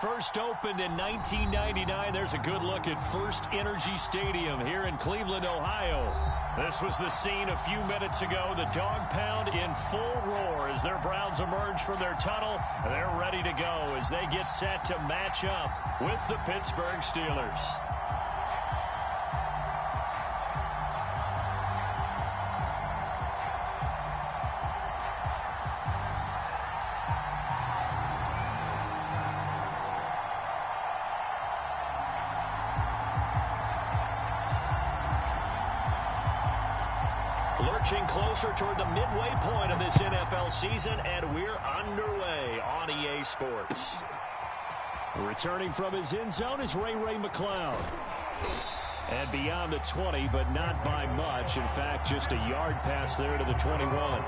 First opened in 1999. There's a good look at First Energy Stadium here in Cleveland, Ohio. This was the scene a few minutes ago. The dog pound in full roar as their Browns emerge from their tunnel. They're ready to go as they get set to match up with the Pittsburgh Steelers. Lurching closer toward the midway point of this NFL season, and we're underway on EA Sports. Returning from his end zone is Ray McCloud. And beyond the 20, but not by much. In fact, just a yard pass there to the 21.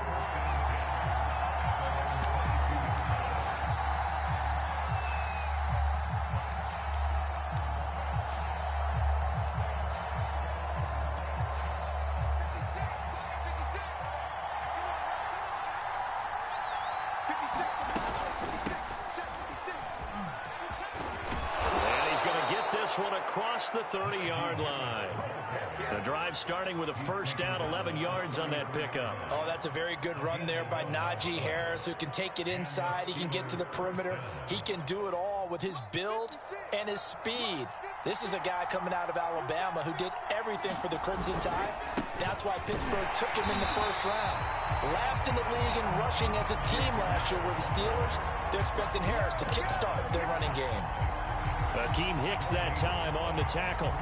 One across the 30-yard line. The drive starting with a first down, 11 yards on that pickup. Oh, that's a very good run there by Najee Harris, who can take it inside. He can get to the perimeter. He can do it all with his build and his speed. This is a guy coming out of Alabama who did everything for the Crimson Tide. That's why Pittsburgh took him in the first round. Last in the league in rushing as a team last year were the Steelers. They're expecting Harris to kickstart their running game. Akeem Hicks that time on the tackle.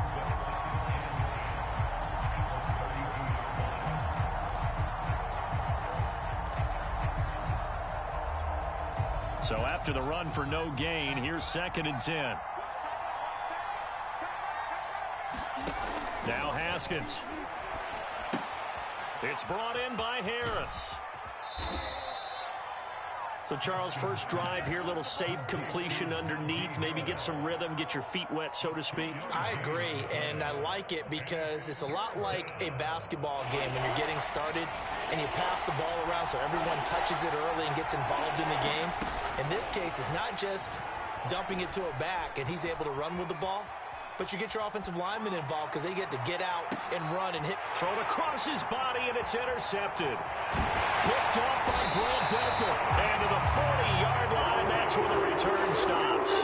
So after the run for no gain, here's 2nd and 10. Now Haskins. It's brought in by Harris. So, Charles, first drive here, little safe completion underneath, maybe get some rhythm, get your feet wet, so to speak. I agree, and I like it because it's a lot like a basketball game when you're getting started and you pass the ball around so everyone touches it early and gets involved in the game. In this case, it's not just dumping it to a back and he's able to run with the ball, but you get your offensive linemen involved because they get to get out and run and hit. Thrown across his body, and it's intercepted. Picked off by Grant Delpit. And to the 40-yard line, that's where the return stops.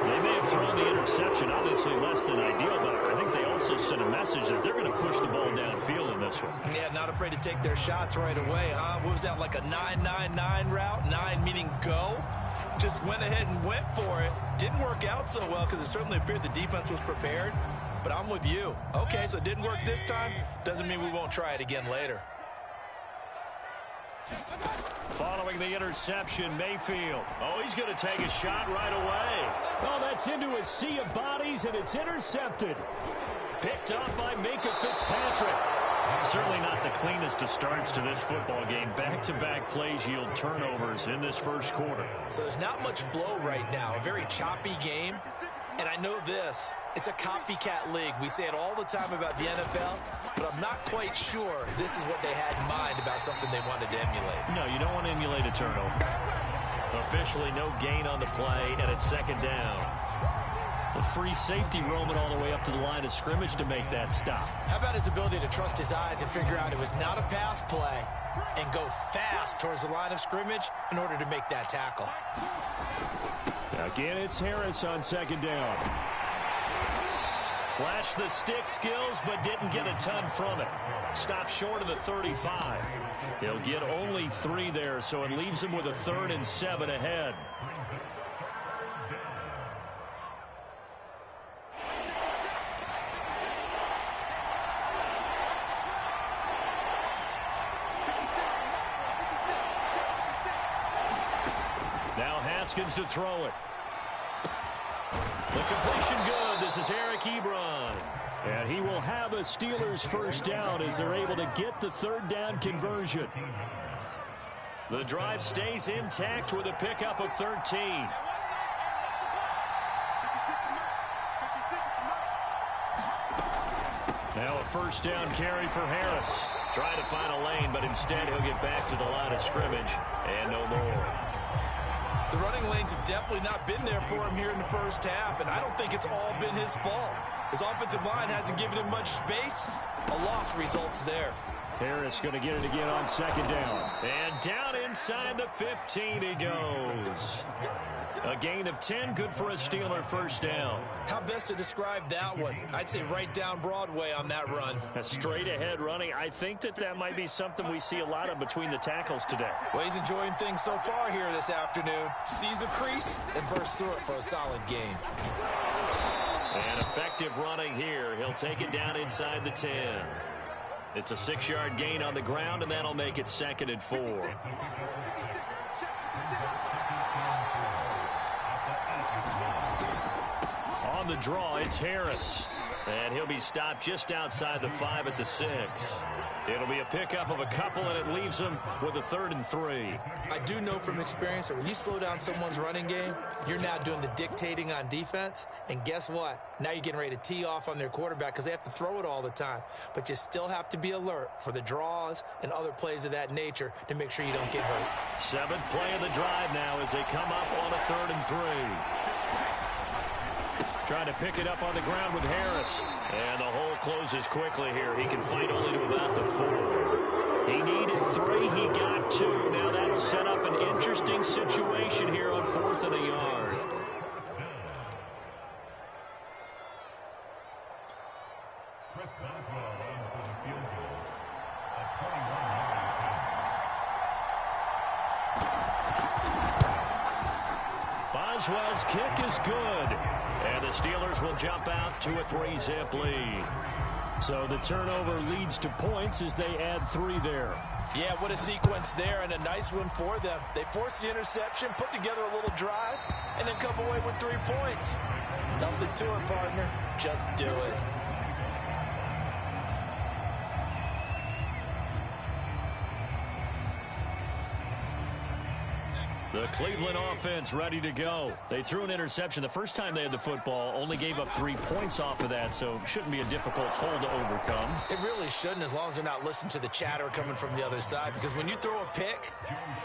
They may have thrown the interception, obviously less than ideal, but I think they also sent a message that they're going to push the ball downfield in this one. Yeah, not afraid to take their shots right away, huh? What was that, like a 9-9-9 route? 9 meaning go? Just went ahead and went for it. Didn't work out so well because it certainly appeared the defense was prepared. But I'm with you. Okay, so it didn't work this time. Doesn't mean we won't try it again later. Following the interception, Mayfield. Oh, he's going to take a shot right away. Oh, that's into a sea of bodies, and it's intercepted. Picked up by Minkah Fitzpatrick. Certainly not the cleanest of starts to this football game. Back-to-back plays yield turnovers in this first quarter. So there's not much flow right now. A very choppy game. And I know this. It's a copycat league. We say it all the time about the NFL, but I'm not quite sure this is what they had in mind about something they wanted to emulate. No, you don't want to emulate a turnover. Officially no gain on the play, and it's 2nd down. A free safety roaming all the way up to the line of scrimmage to make that stop. How about his ability to trust his eyes and figure out it was not a pass play and go fast towards the line of scrimmage in order to make that tackle. Again, it's Harris on 2nd down. Flashed the stick skills, but didn't get a ton from it. Stopped short of the 35. He'll get only 3 there, so it leaves him with a 3rd and 7 ahead. Now Haskins to throw it. The completion good. This is Eric Ebron. And he will have a Steelers first down as they're able to get the 3rd down conversion. The drive stays intact with a pickup of 13. Now a first down carry for Harris. Trying to find a lane, but instead he'll get back to the line of scrimmage. And no more. The running lanes have definitely not been there for him here in the first half, and I don't think it's all been his fault. His offensive line hasn't given him much space. A loss results there. Harris going to get it again on second down. And down inside the 15 he goes. A gain of 10, good for a Steeler first down. How best to describe that one? I'd say right down Broadway on that run. A straight ahead running. I think that might be something we see a lot of between the tackles today. Well, he's enjoying things so far here this afternoon. Sees a crease and bursts through it for a solid gain. And effective running here. He'll take it down inside the 10. It's a 6-yard gain on the ground, and that'll make it 2nd and 4. On the draw, it's Harris. And he'll be stopped just outside the 5 at the 6. It'll be a pickup of a couple, and it leaves him with a 3rd and 3. I do know from experience that when you slow down someone's running game, you're now doing the dictating on defense. And guess what? Now you're getting ready to tee off on their quarterback because they have to throw it all the time. But you still have to be alert for the draws and other plays of that nature to make sure you don't get hurt. 7th play of the drive now as they come up on a 3rd and 3. Trying to pick it up on the ground with Harris. And the hole closes quickly here. He can fight only to about the 4. He needed 3. He got 2. Now that'll set up an interesting situation here on 4th and a yard. Boswell's kick is good. And the Steelers will jump out to a 3-zip lead. So the turnover leads to points as they add 3 there. Yeah, what a sequence there, and a nice one for them. They forced the interception, put together a little drive, and then come away with 3 points. Nothing to it, partner. Just do it. The Cleveland offense ready to go. They threw an interception the first time they had the football, only gave up 3 points off of that, so shouldn't be a difficult hole to overcome. It really shouldn't, as long as they're not listening to the chatter coming from the other side, because when you throw a pick,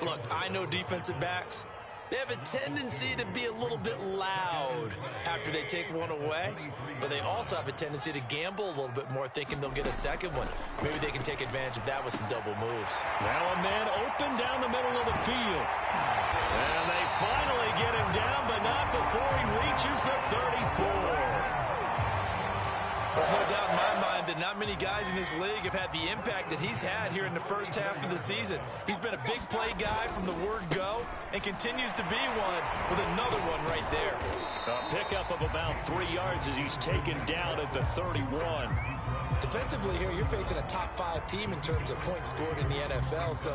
look, I know defensive backs, they have a tendency to be a little bit loud after they take one away, but they also have a tendency to gamble a little bit more, thinking they'll get a second one. Maybe they can take advantage of that with some double moves. Now a man open down the middle of the field. And they finally get him down, but not before he reaches the 34. There's no doubt in my mind that not many guys in this league have had the impact that he's had here in the first half of the season. He's been a big play guy from the word go and continues to be one with another one right there. A pickup of about 3 yards as he's taken down at the 31. Defensively here, you're facing a top-5 team in terms of points scored in the NFL. So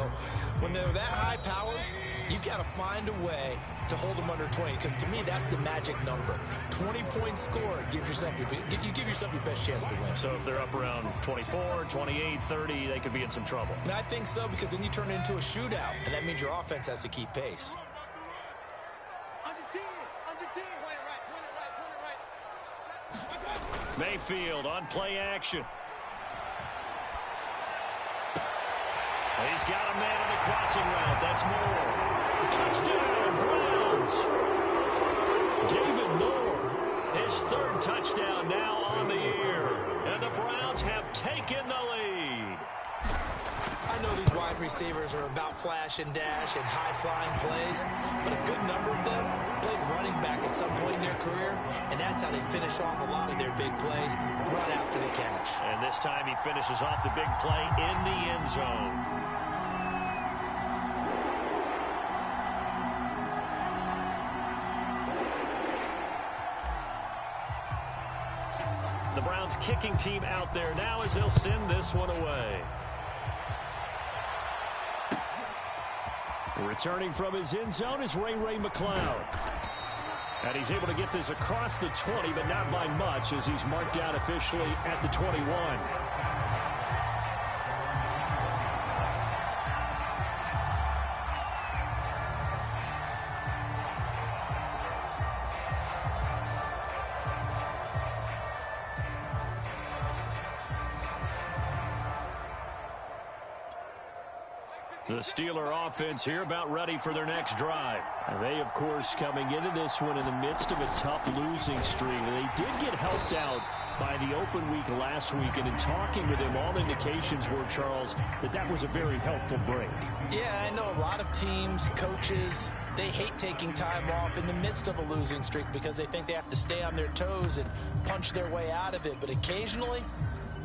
when they're that high-powered, you've got to find a way to hold them under 20, because to me, that's the magic number. 20-point score gives yourself you give yourself your best chance to win. So if they're up around 24, 28, 30, they could be in some trouble. And I think so, because then you turn it into a shootout, and that means your offense has to keep pace. Mayfield on play action. He's got a man on the crossing route. That's Moore. Touchdown, Browns. David Moore, his 3rd touchdown now on the year. And the Browns have taken the lead. I know these wide receivers are about flash and dash and high-flying plays, but a good number of them played running back at some point in their career, and that's how they finish off a lot of their big plays, right after the catch. And this time he finishes off the big play in the end zone. The Browns kicking team out there now as they'll send this one away. Returning from his end zone is Ray McCloud. And he's able to get this across the 20, but not by much, as he's marked down officially at the 21. The Steeler offense here about ready for their next drive. And they, of course, coming into this one in the midst of a tough losing streak. They did get helped out by the open week last week, and in talking with him, all indications were, Charles, that was a very helpful break. Yeah, I know a lot of teams, coaches, they hate taking time off in the midst of a losing streak because they think they have to stay on their toes and punch their way out of it. But occasionally,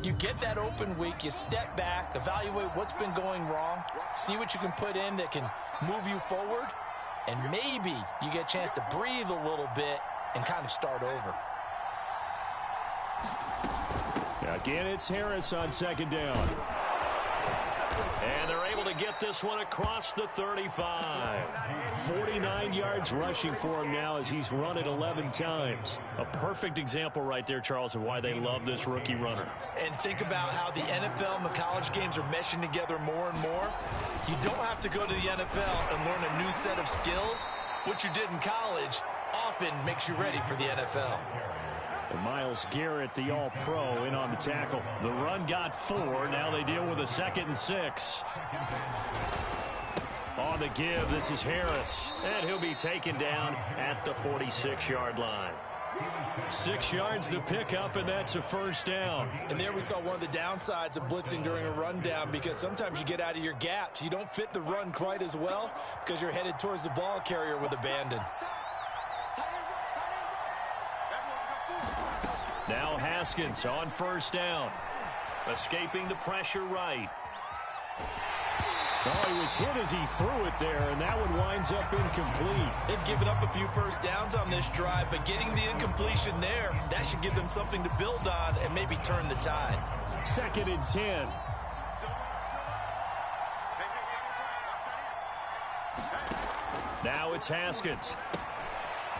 you get that open week, you step back, evaluate what's been going wrong, see what you can put in that can move you forward, and maybe you get a chance to breathe a little bit and kind of start over. Again, it's Harris on second down. And they're able to get this one across the 35. 49 yards rushing for him now as he's run it 11 times. A perfect example right there, Charles, of why they love this rookie runner. And think about how the NFL and the college games are meshing together more and more. You don't have to go to the NFL and learn a new set of skills. What you did in college often makes you ready for the NFL. And Myles Garrett, the All-Pro, in on the tackle. The run got 4. Now they deal with a 2nd and 6. On the give, this is Harris. And he'll be taken down at the 46-yard line. 6 yards the pickup, and that's a first down. And there we saw one of the downsides of blitzing during a rundown, because sometimes you get out of your gaps. You don't fit the run quite as well because you're headed towards the ball carrier with abandon. Now Haskins on first down. Escaping the pressure right. Oh, he was hit as he threw it there, and that one winds up incomplete. They've given up a few first downs on this drive, but getting the incompletion there, that should give them something to build on and maybe turn the tide. 2nd and 10. Now it's Haskins.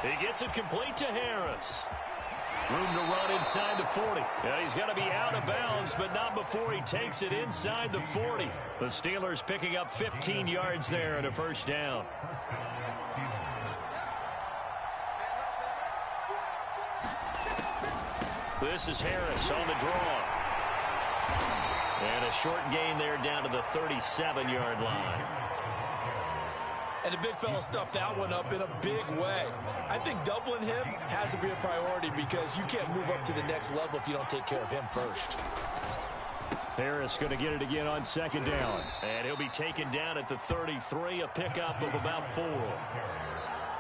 He gets it complete to Harris. Room to run inside the 40. Yeah, he's got to be out of bounds, but not before he takes it inside the 40. The Steelers picking up 15 yards there and a first down. This is Harris on the draw. And a short gain there down to the 37-yard line. And the big fella stuffed that one up in a big way. I think doubling him has to be a priority because you can't move up to the next level if you don't take care of him first. Harris going to get it again on second down. And he'll be taken down at the 33, a pickup of about 4.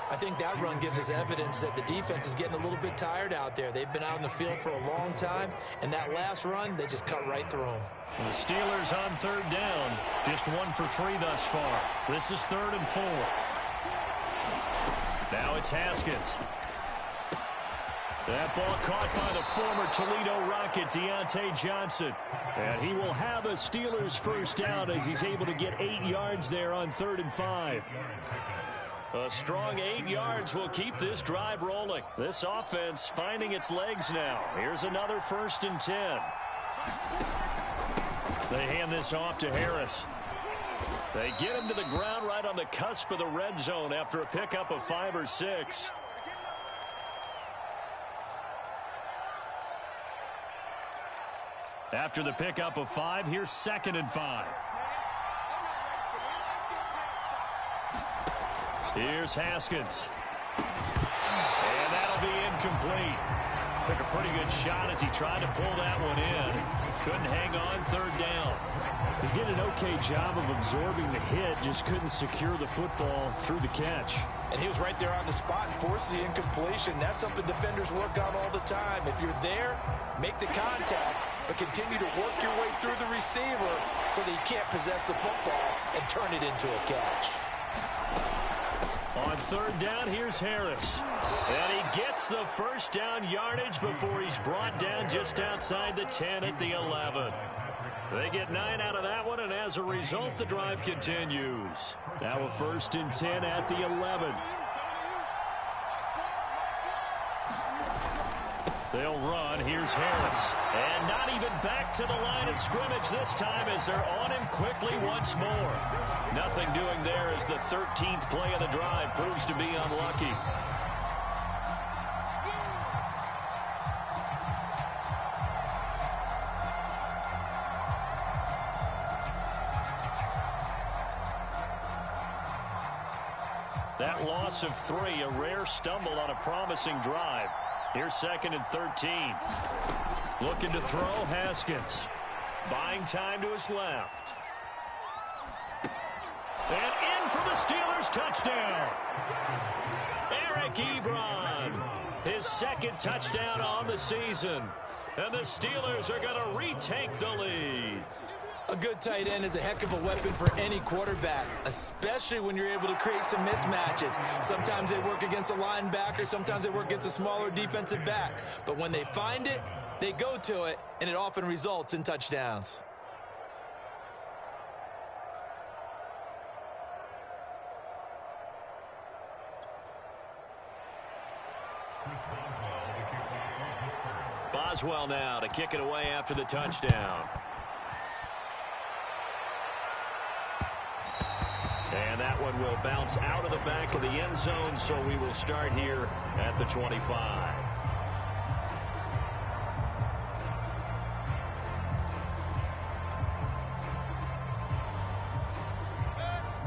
I think that run gives us evidence that the defense is getting a little bit tired out there. They've been out in the field for a long time, and that last run, they just cut right through them. The Steelers on third down, just 1 for 3 thus far. This is 3rd and 4. Now it's Haskins. That ball caught by the former Toledo Rocket, Deontay Johnson. And he will have a Steelers first down as he's able to get 8 yards there on 3rd and 5. A strong 8 yards will keep this drive rolling. This offense finding its legs now. Here's another 1st and 10. They hand this off to Harris. They get him to the ground right on the cusp of the red zone after a pickup of 5 or 6. After the pickup of 5, here's 2nd and 5. Here's Haskins. And that'll be incomplete. Took a pretty good shot as he tried to pull that one in. Couldn't hang on 3rd down. He did an okay job of absorbing the hit, just couldn't secure the football through the catch. And he was right there on the spot and forced the incompletion. That's something defenders work on all the time. If you're there, make the contact, but continue to work your way through the receiver so that you can't possess the football and turn it into a catch. On 3rd down, here's Harris. And he gets the first down yardage before he's brought down just outside the 10 at the 11. They get 9 out of that one, and as a result, the drive continues. Now a 1st and 10 at the 11. They'll run. Here's Harris. And not even back to the line of scrimmage this time as they're on him quickly once more. Nothing doing there as the 13th play of the drive proves to be unlucky. That loss of 3, a rare stumble on a promising drive. Here's 2nd and 13. Looking to throw, Haskins. Buying time to his left. And in for the Steelers, touchdown. Eric Ebron, his 2nd touchdown on the season. And the Steelers are going to retake the lead. A good tight end is a heck of a weapon for any quarterback, especially when you're able to create some mismatches. Sometimes they work against a linebacker, sometimes they work against a smaller defensive back. But when they find it, they go to it, and it often results in touchdowns. Boswell now to kick it away after the touchdown. And that one will bounce out of the back of the end zone, so we will start here at the 25.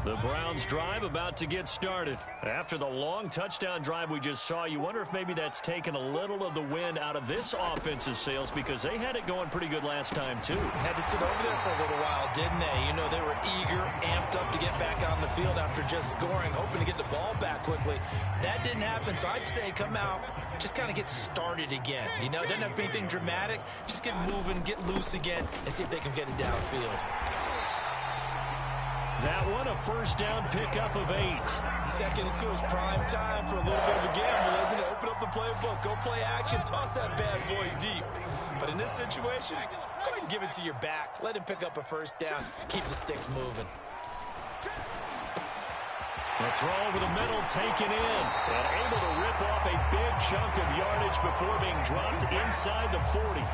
The Browns drive about to get started. After the long touchdown drive we just saw, you wonder if maybe that's taken a little of the wind out of this offense's sails, because they had it going pretty good last time too. Had to sit over there for a little while, didn't they? You know, they were eager, amped up to get back on the field after just scoring, hoping to get the ball back quickly. That didn't happen, so I'd say come out, just kind of get started again. You know, doesn't have to be anything dramatic. Just get moving, get loose again, and see if they can get it downfield. That one, a first down pickup of 8. 2nd and 2 is prime time for a little bit of a gamble, isn't it? Open up the playbook, go play action, toss that bad boy deep. But in this situation, go ahead and give it to your back. Let him pick up a first down. Keep the sticks moving. The throw over the middle, taken in, and able to rip off a big chunk of yardage before being dropped inside the 40.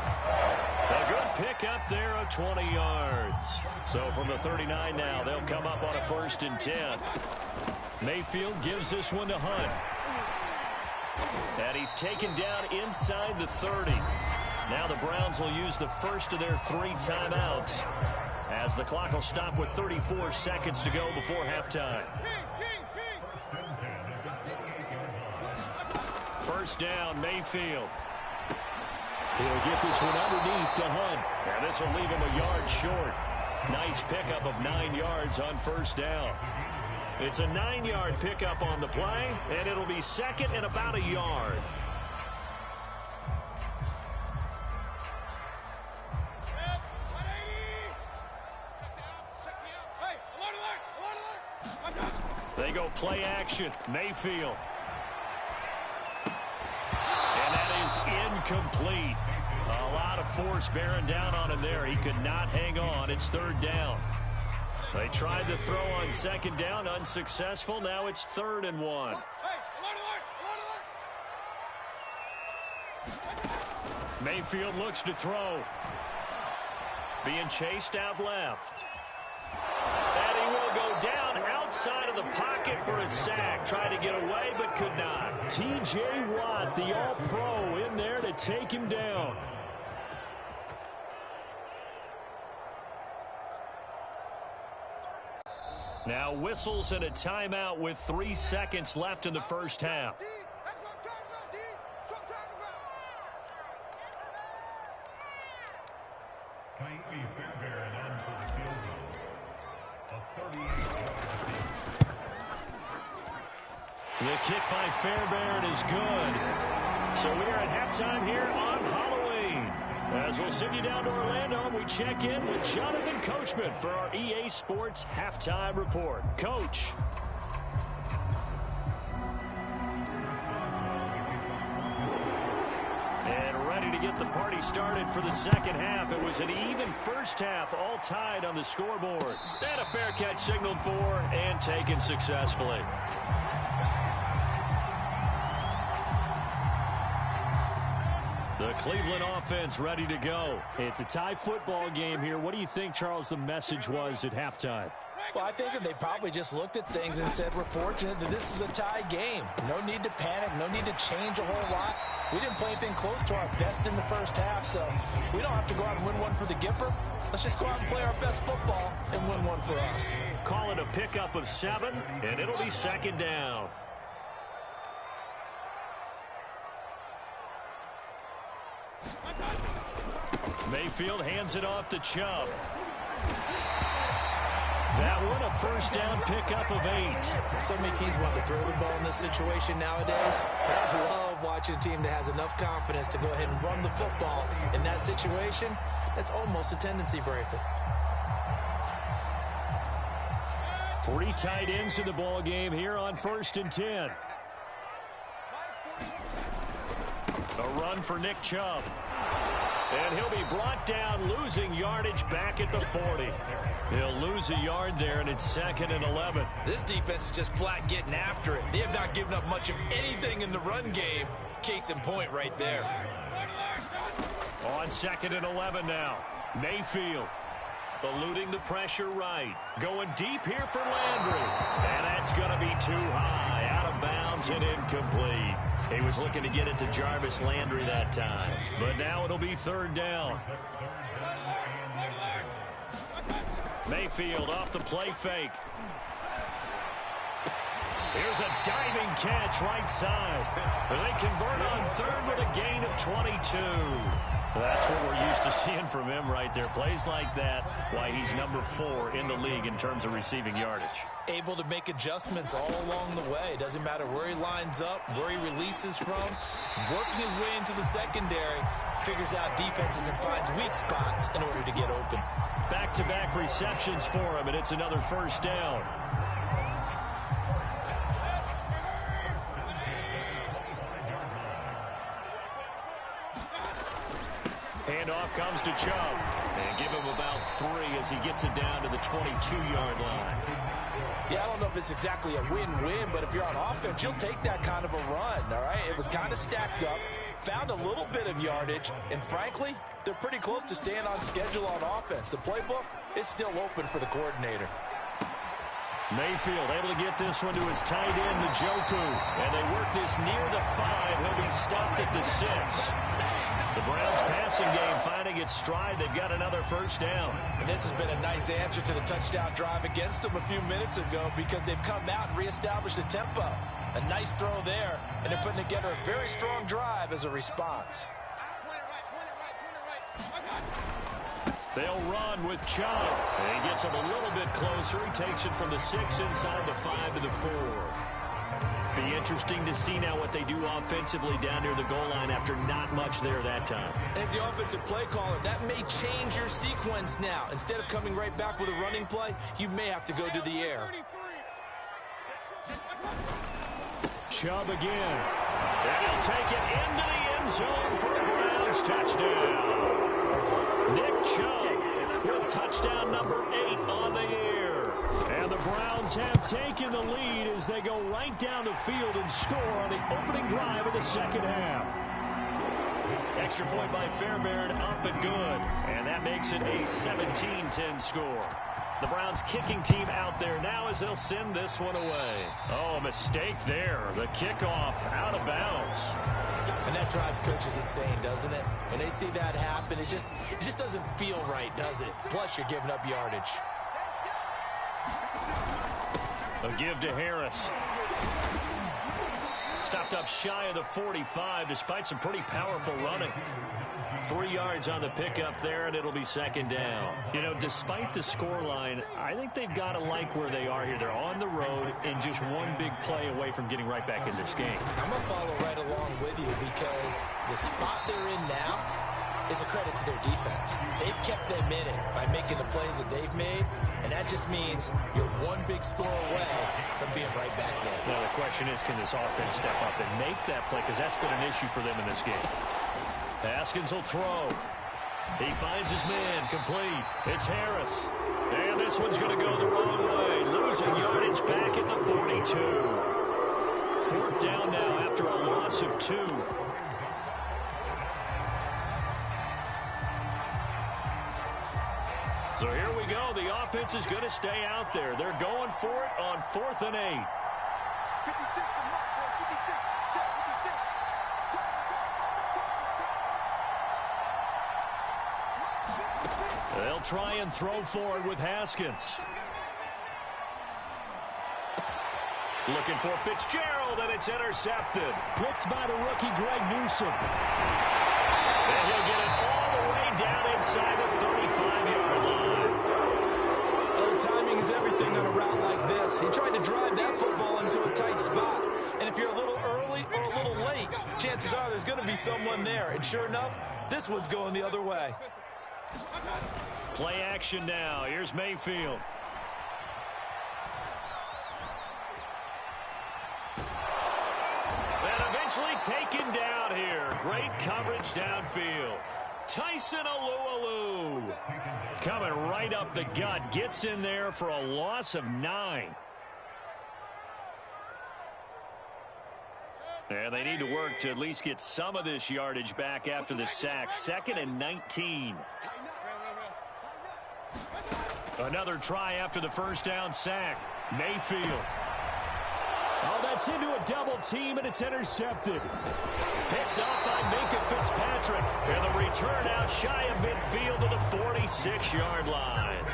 A good pickup there of 20 yards. So from the 39 now, they'll come up on a 1st and 10. Mayfield gives this one to Hunt. And he's taken down inside the 30. Now the Browns will use the first of their 3 timeouts, as the clock will stop with 34 seconds to go before halftime. First down, Mayfield. He'll get this one underneath to Hunt. And this will leave him a yard short. Nice pickup of 9 yards on first down. It's a 9-yard pickup on the play, and it'll be 2nd and about a yard. They go play action. Mayfield. And that is incomplete. A lot of force bearing down on him there. He could not hang on. It's 3rd down. They tried to throw on 2nd down, unsuccessful. Now it's 3rd and 1. Mayfield looks to throw. Being chased out left. And he will go down outside of the pocket for a sack. Tried to get away, but could not. T.J. Watt, the All-Pro, in there to take him down. Now whistles and a timeout with 3 seconds left in the first half. The kick by Fairbairn is good. So we are at halftime here on Halloween. As we'll send you down to Orlando, we check in with Jonathan Coachman for our EA Sports Halftime Report. Coach. And ready to get the party started for the second half. It was an even first half, all tied on the scoreboard. And a fair catch signaled for and taken successfully. The Cleveland offense ready to go. It's a tie football game here. What do you think, Charles, the message was at halftime? Well, I think that they probably just looked at things and said, we're fortunate that this is a tie game. No need to panic. No need to change a whole lot. We didn't play anything close to our best in the first half, so we don't have to go out and win one for the Gipper. Let's just go out and play our best football and win one for us. Call it a pickup of 7, and it'll be second down. Mayfield hands it off to Chubb. That one a first down pickup of 8. So many teams want to throw the ball in this situation nowadays. But I love watching a team that has enough confidence to go ahead and run the football in that situation. That's almost a tendency breaker. 3 tight ends in the ball game here on 1st and 10. A run for Nick Chubb. And he'll be brought down, losing yardage back at the 40. He'll lose a yard there, and it's 2nd and 11. This defense is just flat getting after it. They have not given up much of anything in the run game. Case in point right there. On 2nd and 11 now. Mayfield eluding the pressure right. Going deep here for Landry. And that's going to be too high. Out of bounds and incomplete. He was looking to get it to Jarvis Landry that time. But now it'll be 3rd down. Mayfield off the play fake. Here's a diving catch right side. They convert on 3rd with a gain of 22. That's what we're used to seeing from him right there. Plays like that, why he's number 4 in the league in terms of receiving yardage. Able to make adjustments all along the way. Doesn't matter where he lines up, where he releases from. Working his way into the secondary, figures out defenses and finds weak spots in order to get open. Back-to-back receptions for him, and it's another first down. Handoff comes to Chubb. And give him about 3 as he gets it down to the 22-yard line. Yeah, I don't know if it's exactly a win-win, but if you're on offense, you'll take that kind of a run, all right? It was kind of stacked up, found a little bit of yardage, and frankly, they're pretty close to staying on schedule on offense. The playbook is still open for the coordinator. Mayfield able to get this one to his tight end, Njoku. And they work this near the 5. He'll be stopped at the 6. The Browns passing game finding its stride. They've got another first down. And this has been a nice answer to the touchdown drive against them a few minutes ago because they've come out and reestablished the tempo. A nice throw there, and they're putting together a very strong drive as a response. They'll run with Chubb. And he gets him a little bit closer. He takes it from the 6 inside the 5 to the 4. Be interesting to see now what they do offensively down near the goal line after not much there that time. As the offensive play caller, that may change your sequence now. Instead of coming right back with a running play, you may have to go to the air. Chubb again. And he'll take it into the end zone for a Browns touchdown. Nick Chubb with touchdown number 8 on the year. And the Browns have taken the lead as they go right down the field and score on the opening drive of the second half. Extra point by Fairbairn, up and good. And that makes it a 17-10 score. The Browns kicking team out there now as they'll send this one away. Oh, a mistake there. The kickoff out of bounds. And that drives coaches insane, doesn't it? When they see that happen, it just doesn't feel right, does it? Plus, you're giving up yardage. A give to Harris. Stopped up shy of the 45 despite some pretty powerful running. 3 yards on the pickup there, and it'll be second down. You know, despite the scoreline, I think they've got to like where they are here. They're on the road and just one big play away from getting right back in this game. I'm going to follow right along with you because the spot they're in now is a credit to their defense. They've kept them in it by making the plays that they've made, and that just means you're one big score away from being right back there. Now, the question is, can this offense step up and make that play? Because that's been an issue for them in this game. Haskins will throw. He finds his man, complete. It's Harris. And this one's going to go the wrong way. Losing yardage back at the 42. 4th down now after a loss of 2. So here we go. The offense is going to stay out there. They're going for it on 4th and 8. They'll try and throw forward with Haskins. Looking for Fitzgerald, and it's intercepted. Picked by the rookie, Greg Newsome. And he'll get it all the way down inside the 35-yard line. Well, the timing is everything on a route like this. He tried to drive that football into a tight spot. And if you're a little early or a little late, chances are there's going to be someone there. And sure enough, this one's going the other way. Play action now. Here's Mayfield. Taken down here. Great coverage downfield. Tyson Alualu coming right up the gut. Gets in there for a loss of 9. And they need to work to at least get some of this yardage back after the sack. 2nd and 19. Another try after the first down sack. Mayfield. Oh, that's into a double team, and it's intercepted. Picked up by Minkah Fitzpatrick. And the return out shy of midfield to the 46-yard line.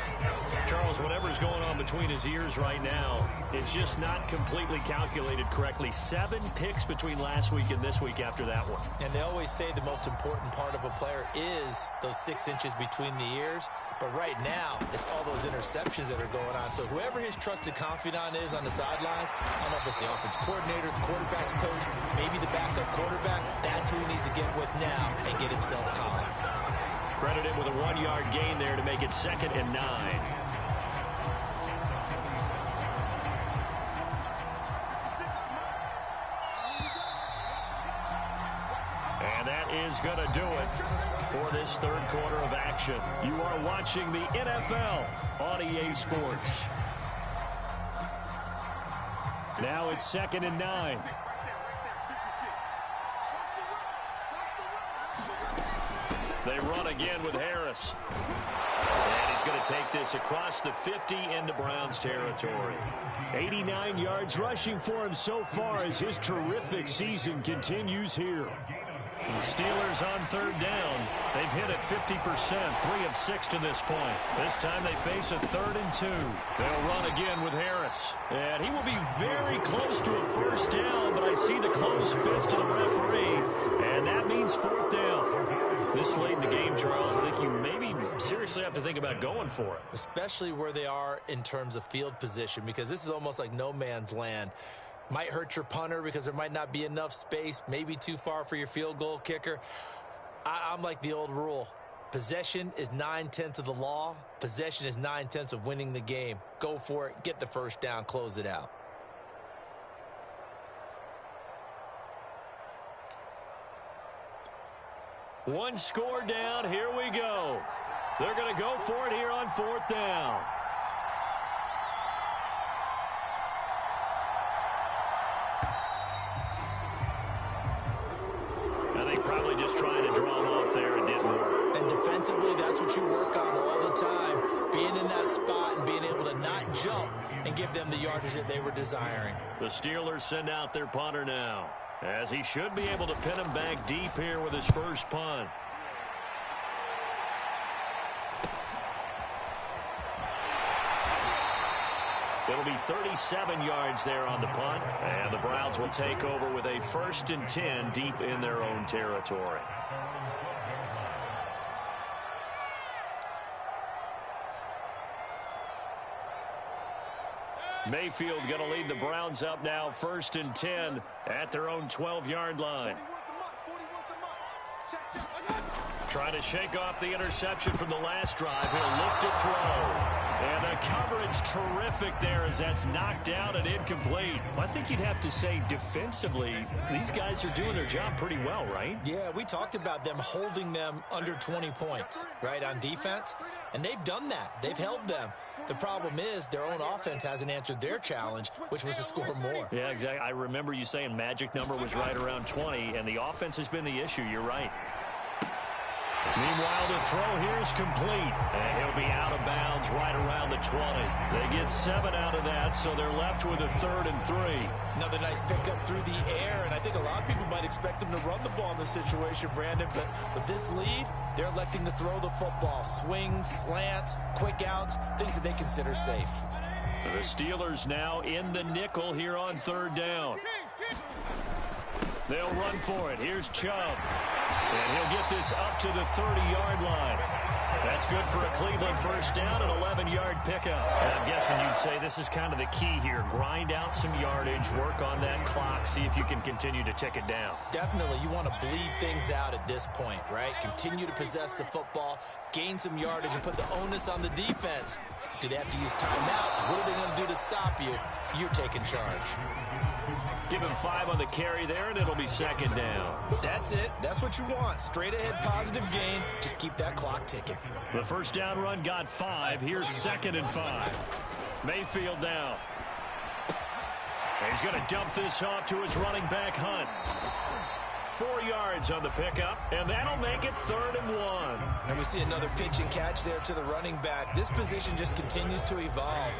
Charles, whatever's going on between his ears right now, it's just not completely calculated correctly. 7 picks between last week and this week after that one. And they always say the most important part of a player is those 6 inches between the ears. But right now, it's all those interceptions that are going on. So whoever his trusted confidant is on the sidelines, I don't know if it's the offense coordinator, the quarterback's coach, maybe the backup quarterback, that's who he needs to get with now and get himself calm. Credit him with a 1-yard gain there to make it 2nd and 9. And that is going to do it for this third quarter of action. You are watching the NFL on EA Sports. Now it's 2nd and 9. They run again with Harris. And he's going to take this across the 50 into Browns territory. 89 yards rushing for him so far as his terrific season continues here. The Steelers on 3rd down. They've hit it 50%, 3 of 6 to this point. This time they face a 3rd and 2. They'll run again with Harris. And he will be very close to a first down, but I see the closed fist to the referee, and that means 4th down. This late in the game, Charles, I think you maybe seriously have to think about going for it. Especially where they are in terms of field position, because this is almost like no man's land. Might hurt your punter because there might not be enough space, maybe too far for your field goal kicker. I'm like the old rule. Possession is 9/10 of the law. Possession is 9/10 of winning the game. Go for it. Get the first down. Close it out. One score down. Here we go. They're going to go for it here on 4th down. Probably just trying to draw him off there. It didn't work. And defensively, that's what you work on all the time. Being in that spot and being able to not jump and give them the yardage that they were desiring. The Steelers send out their punter now, as he should be able to pin him back deep here with his first punt. It'll be 37 yards there on the punt, and the Browns will take over with a 1st and 10 deep in their own territory. Mayfield going to lead the Browns up now, 1st and 10 at their own 12-yard line. Trying to shake off the interception from the last drive. He'll look to throw. And the coverage terrific there as that's knocked out and incomplete. I think you'd have to say defensively, these guys are doing their job pretty well, right? Yeah, we talked about them holding them under 20 points, right, on defense. And they've done that. They've held them. The problem is their own offense hasn't answered their challenge, which was to score more. Yeah, exactly. I remember you saying magic number was right around 20, and the offense has been the issue. You're right. Meanwhile, the throw here is complete. And he'll be out of bounds right around the 20. They get 7 out of that, so they're left with a 3rd and 3. Another nice pickup through the air, and I think a lot of people might expect them to run the ball in this situation, Brandon, but with this lead, they're electing to throw the football. Swings, slants, quick outs, things that they consider safe. The Steelers now in the nickel here on 3rd down. They'll run for it. Here's Chubb. And he'll get this up to the 30-yard line. That's good for a Cleveland first down, an 11-yard pickup. I'm guessing you'd say this is kind of the key here. Grind out some yardage, work on that clock, see if you can continue to tick it down. Definitely. You want to bleed things out at this point, right? Continue to possess the football, gain some yardage, and put the onus on the defense. Do they have to use timeouts? What are they going to do to stop you? You're taking charge. Give him 5 on the carry there, and it'll be 2nd down. That's it. That's what you want. Straight ahead positive gain. Just keep that clock ticking. The first down run got 5. Here's 2nd and 5. Mayfield down. He's going to dump this off to his running back, Hunt. 4 yards on the pickup, and that'll make it 3rd and 1. And we see another pitch and catch there to the running back. This position just continues to evolve.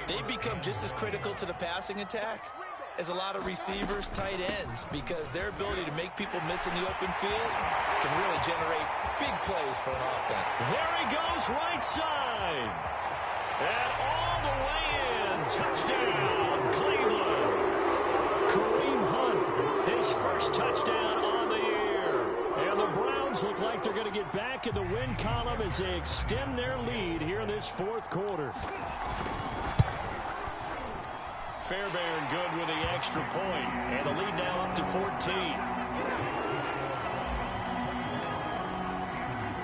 They become just as critical to the passing attack as a lot of receivers, tight ends, because their ability to make people miss in the open field can really generate big plays for an offense. There he goes, right side. And all the way in. Touchdown, Cleveland. Kareem Hunt, his first touchdown on the year. And the Browns look like they're going to get back in the win column as they extend their lead here in this 4th quarter. Fairbairn good with the extra point, and the lead now up to 14.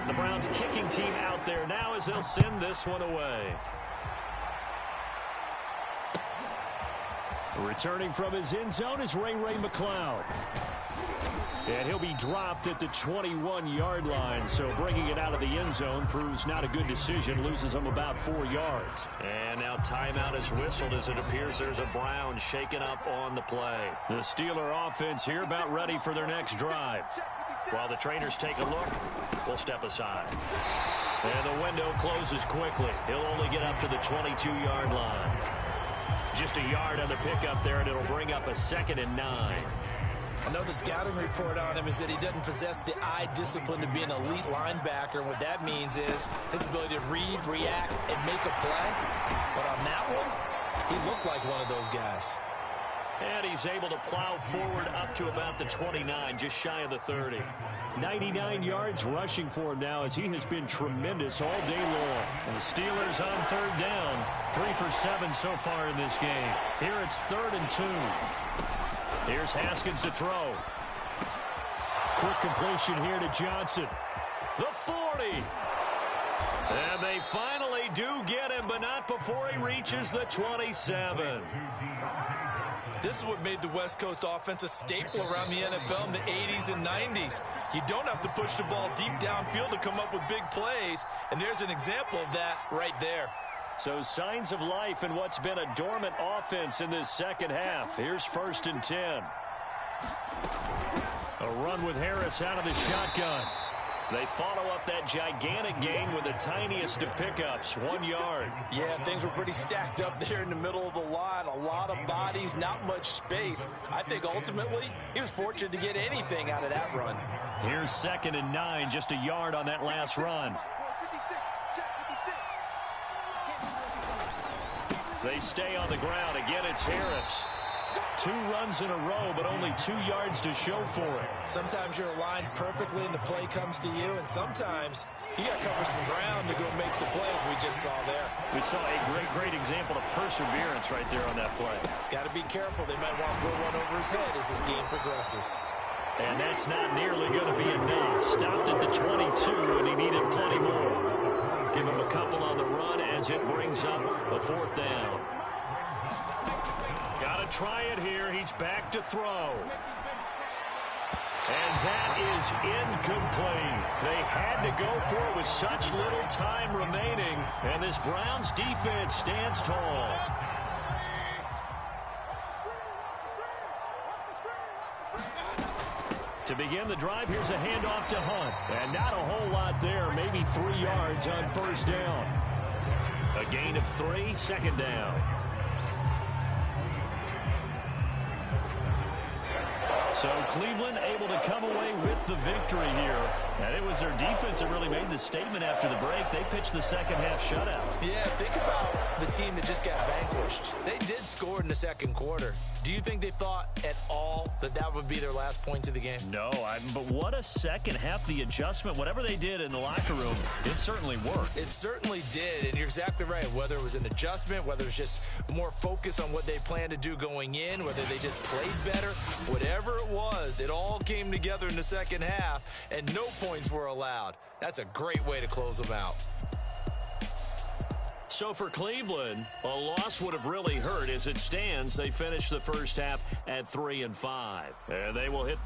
The Browns kicking team out there now as they'll send this one away. Returning from his end zone is Ray McCloud. And he'll be dropped at the 21-yard line, so bringing it out of the end zone proves not a good decision, loses him about 4 yards. And now timeout is whistled as it appears there's a Brown shaken up on the play. The Steeler offense here about ready for their next drive. While the trainers take a look, we'll step aside. And the window closes quickly. He'll only get up to the 22-yard line. Just a yard on the pickup there, and it'll bring up a 2nd and 9. I know the scouting report on him is that he doesn't possess the eye discipline to be an elite linebacker. And what that means is his ability to read, react, and make a play. But on that one, he looked like one of those guys. And he's able to plow forward up to about the 29, just shy of the 30. 99 yards rushing for him now as he has been tremendous all day long. And the Steelers on 3rd down, 3 for 7 so far in this game. Here it's 3rd and 2. Here's Haskins to throw. Quick completion here to Johnson. The 40. And they finally do get him, but not before he reaches the 27. This is what made the West Coast offense a staple around the NFL in the 80s and 90s. You don't have to push the ball deep downfield to come up with big plays, and there's an example of that right there. So signs of life in what's been a dormant offense in this second half. Here's 1st and 10. A run with Harris out of the shotgun. They follow up that gigantic gain with the tiniest of pickups, 1 yard. Yeah, things were pretty stacked up there in the middle of the line. A lot of bodies, not much space. I think ultimately he was fortunate to get anything out of that run. Here's 2nd and 9, just a yard on that last run. They stay on the ground. Again, it's Harris. 2 runs in a row, but only 2 yards to show for it. Sometimes you're aligned perfectly and the play comes to you, and sometimes you got to cover some ground to go make the play, as we just saw there. We saw a great example of perseverance right there on that play. Got to be careful. They might want to throw one over his head as this game progresses. And that's not nearly going to be enough. Stopped at the 22, and he needed plenty more. Give him a couple on the run as it brings up a 4th down. Got to try it here. He's back to throw. And that is incomplete. They had to go for it with such little time remaining. And this Browns defense stands tall. To begin the drive, here's a handoff to Hunt. And not a whole lot there, maybe 3 yards on first down. A gain of 3, second down. So Cleveland able to come away with the victory here. And it was their defense that really made the statement after the break. They pitched the second half shutout. Yeah, think about the team that just got vanquished. They did score in the second quarter. Do you think they thought at all that that would be their last points of the game? No, but what a second half. The adjustment, whatever they did in the locker room, it certainly worked. It certainly did, and you're exactly right. Whether it was an adjustment, whether it was just more focus on what they planned to do going in, whether they just played better, whatever it was, it all came together in the second half, and no points were allowed. That's a great way to close them out. So for Cleveland, a loss would have really hurt. As it stands, they finished the first half at 3-5. And they will hit